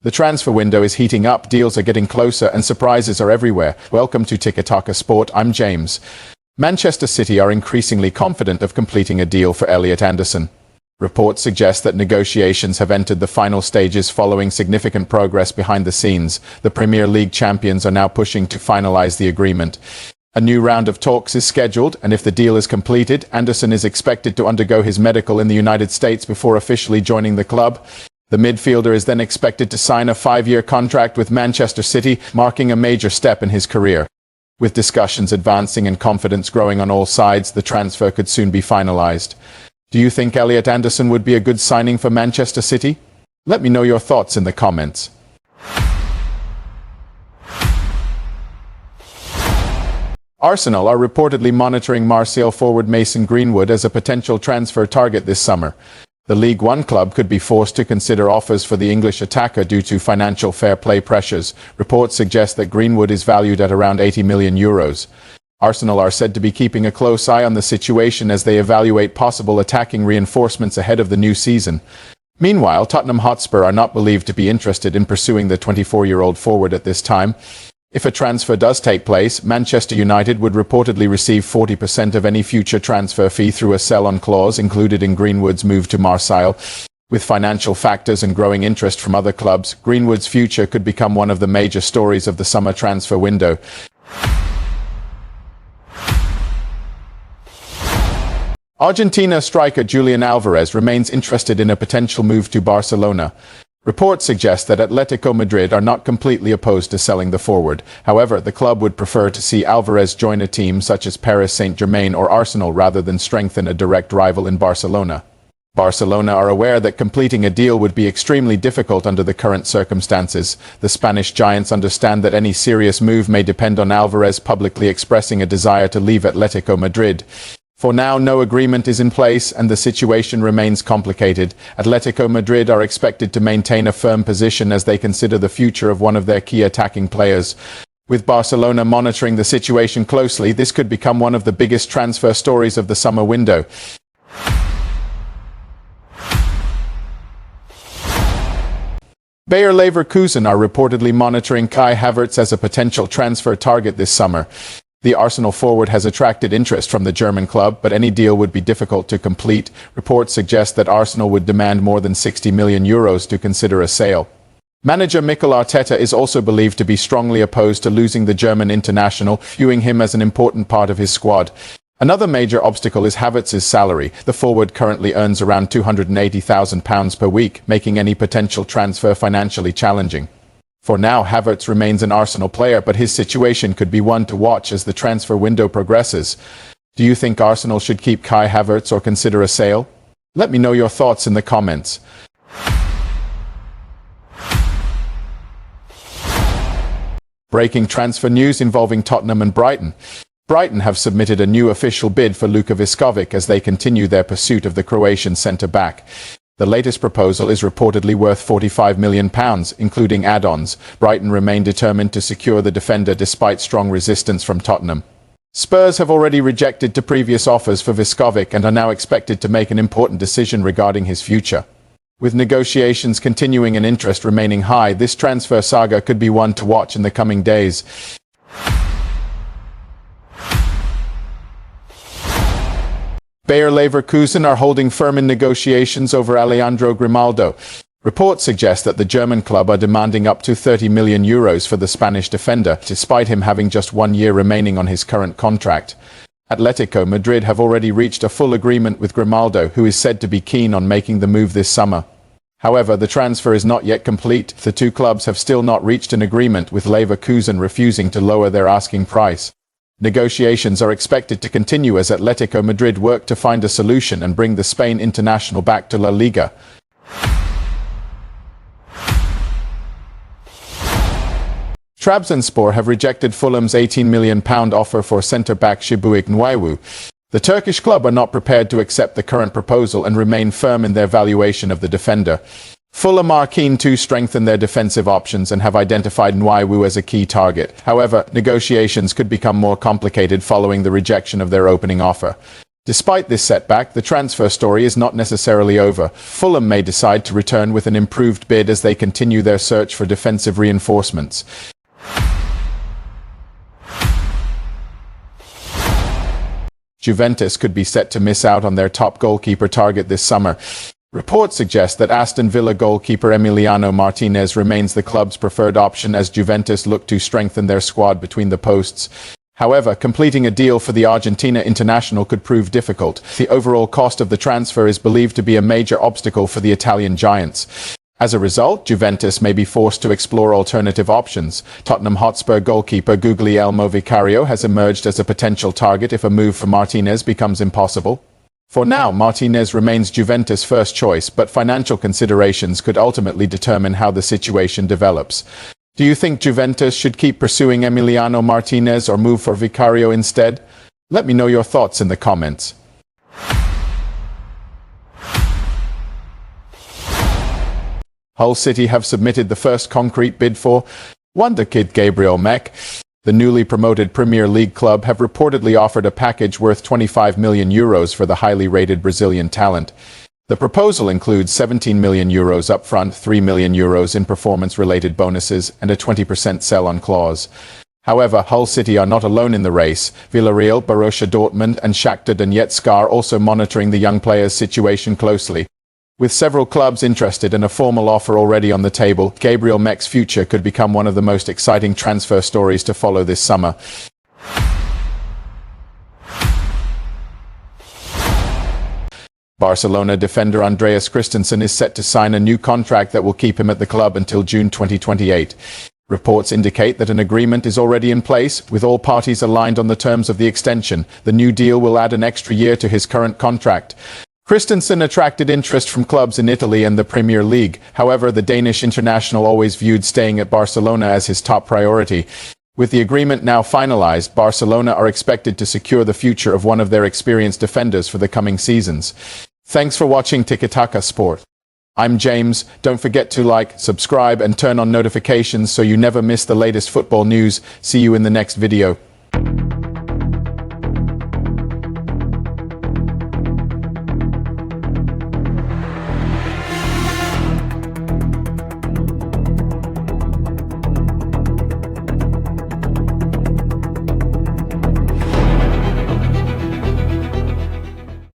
The transfer window is heating up, deals are getting closer, and surprises are everywhere. Welcome to Tiki Taka Sport, I'm James. Manchester City are increasingly confident of completing a deal for Elliot Anderson. Reports suggest that negotiations have entered the final stages following significant progress behind the scenes. The Premier League champions are now pushing to finalise the agreement. A new round of talks is scheduled, and if the deal is completed, Anderson is expected to undergo his medical in the United States before officially joining the club. The midfielder is then expected to sign a 5-year contract with Manchester City, marking a major step in his career. With discussions advancing and confidence growing on all sides, the transfer could soon be finalised. Do you think Elliot Anderson would be a good signing for Manchester City? Let me know your thoughts in the comments. Arsenal are reportedly monitoring Marseille forward Mason Greenwood as a potential transfer target this summer. The League One club could be forced to consider offers for the English attacker due to financial fair play pressures. Reports suggest that Greenwood is valued at around €80 million. Arsenal are said to be keeping a close eye on the situation as they evaluate possible attacking reinforcements ahead of the new season. Meanwhile, Tottenham Hotspur are not believed to be interested in pursuing the 24-year-old forward at this time. If a transfer does take place, Manchester United would reportedly receive 40% of any future transfer fee through a sell-on clause included in Greenwood's move to Marseille. With financial factors and growing interest from other clubs, Greenwood's future could become one of the major stories of the summer transfer window. Argentina striker Julian Alvarez remains interested in a potential move to Barcelona. Reports suggest that Atletico Madrid are not completely opposed to selling the forward. However, the club would prefer to see Alvarez join a team such as Paris Saint-Germain or Arsenal rather than strengthen a direct rival in Barcelona. Barcelona are aware that completing a deal would be extremely difficult under the current circumstances. The Spanish giants understand that any serious move may depend on Alvarez publicly expressing a desire to leave Atletico Madrid. For now, no agreement is in place and the situation remains complicated. Atletico Madrid are expected to maintain a firm position as they consider the future of one of their key attacking players. With Barcelona monitoring the situation closely, this could become one of the biggest transfer stories of the summer window. Bayer Leverkusen are reportedly monitoring Kai Havertz as a potential transfer target this summer. The Arsenal forward has attracted interest from the German club, but any deal would be difficult to complete. Reports suggest that Arsenal would demand more than €60 million to consider a sale. Manager Mikel Arteta is also believed to be strongly opposed to losing the German international, viewing him as an important part of his squad. Another major obstacle is Havertz's salary. The forward currently earns around £280,000 per week, making any potential transfer financially challenging. For now, Havertz remains an Arsenal player, but his situation could be one to watch as the transfer window progresses. Do you think Arsenal should keep Kai Havertz or consider a sale? Let me know your thoughts in the comments. Breaking transfer news involving Tottenham and Brighton. Brighton have submitted a new official bid for Luka Viskovic as they continue their pursuit of the Croatian centre-back. The latest proposal is reportedly worth £45 million, including add-ons. Brighton remain determined to secure the defender despite strong resistance from Tottenham. Spurs have already rejected two previous offers for Viskovic and are now expected to make an important decision regarding his future. With negotiations continuing and interest remaining high, this transfer saga could be one to watch in the coming days. Bayer Leverkusen are holding firm in negotiations over Alejandro Grimaldo. Reports suggest that the German club are demanding up to €30 million for the Spanish defender, despite him having just 1 year remaining on his current contract. Atletico Madrid have already reached a full agreement with Grimaldo, who is said to be keen on making the move this summer. However, the transfer is not yet complete. The two clubs have still not reached an agreement, with Leverkusen refusing to lower their asking price. Negotiations are expected to continue as Atletico Madrid work to find a solution and bring the Spain international back to La Liga. Trabzonspor have rejected Fulham's £18 million offer for centre-back Shibuik Nwaiwu. The Turkish club are not prepared to accept the current proposal and remain firm in their valuation of the defender. Fulham are keen to strengthen their defensive options and have identified Nwaiwu as a key target. However, negotiations could become more complicated following the rejection of their opening offer. Despite this setback, the transfer story is not necessarily over. Fulham may decide to return with an improved bid as they continue their search for defensive reinforcements. Juventus could be set to miss out on their top goalkeeper target this summer. Reports suggest that Aston Villa goalkeeper Emiliano Martinez remains the club's preferred option as Juventus look to strengthen their squad between the posts. However, completing a deal for the Argentina international could prove difficult. The overall cost of the transfer is believed to be a major obstacle for the Italian giants. As a result, Juventus may be forced to explore alternative options. Tottenham Hotspur goalkeeper Guglielmo Vicario has emerged as a potential target if a move for Martinez becomes impossible. For now, Martinez remains Juventus' first choice, but financial considerations could ultimately determine how the situation develops. Do you think Juventus should keep pursuing Emiliano Martinez or move for Vicario instead? Let me know your thoughts in the comments. Hull City have submitted the first concrete bid for wonderkid Gabriel Mek. The newly promoted Premier League club have reportedly offered a package worth €25 million for the highly rated Brazilian talent. The proposal includes €17 million upfront, €3 million in performance-related bonuses, and a 20% sell-on clause. However, Hull City are not alone in the race. Villarreal, Borussia Dortmund, and Shakhtar Donetsk are also monitoring the young player's situation closely. With several clubs interested and a formal offer already on the table, Gabriel Mek's future could become one of the most exciting transfer stories to follow this summer. Barcelona defender Andreas Christensen is set to sign a new contract that will keep him at the club until June 2028. Reports indicate that an agreement is already in place, with all parties aligned on the terms of the extension. The new deal will add an extra year to his current contract. Christensen attracted interest from clubs in Italy and the Premier League. However, the Danish international always viewed staying at Barcelona as his top priority. With the agreement now finalized, Barcelona are expected to secure the future of one of their experienced defenders for the coming seasons. Thanks for watching Tiki Taka Sport. I'm James. Don't forget to like, subscribe, and turn on notifications so you never miss the latest football news. See you in the next video.